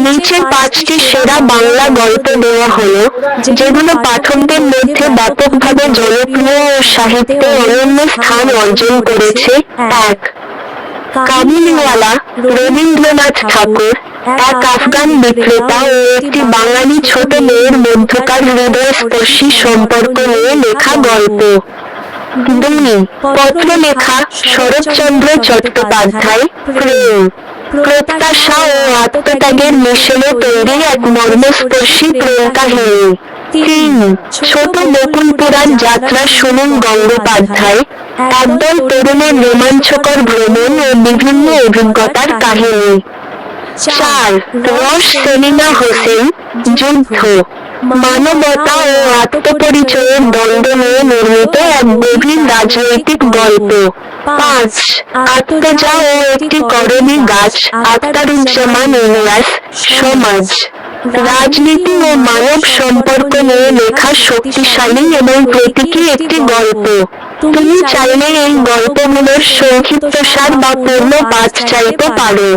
নিচে 5টি সেরা বাংলা গল্প দেওয়া হলো, যেগুলো পাঠকদের মধ্যে ব্যাপকভাবে জনপ্রিয় ও সাহিত্যে অনন্য স্থান অর্জন করেছে। 1. কাবুলিওয়ালা, রবীন্দ্রনাথ ঠাকুর। এক আফগান বিক্রেতা ও একটি বাঙালি ছোট মেয়ের মধ্যকার হৃদয়স্পর্শী সম্পর্ক নিয়ে লেখা গল্প। 2. পত্রলেখা, শরৎচন্দ্র চট্টোপাধ্যায়। প্রেম, প্রত্যাশা ও আত্মত্যাগের মিশেলে তৈরি এক মর্মস্পর্শী প্রেম কাহিনী। 3. ছোট বকুলপুরার যাত্রা, সুনীল গঙ্গোপাধ্যায়। একদল তরুণের রোমাঞ্চকর ভ্রমণ ও বিভিন্ন অভিজ্ঞতার কাহিনী। 4. রস সেলিনা হোসেন, যুদ্ধ, মানবতা ও আত্মপরিচয়ের দ্বন্দ্ব নিয়ে নির্মিত এক গভীর রাজনৈতিক গল্প। 5. আত্মজা ও একটি করণী গাছ, আখতারুজ্জামান ইলিয়াস। সমাজ, রাজনীতি ও মানব সম্পর্ক নিয়ে লেখা শক্তিশালী এবং প্রতীকী একটি গল্প। তুমি চাইলে এই গল্পগুলোর সংক্ষিপ্তসার বা পূর্ণ পাঠ চাইতে পারো।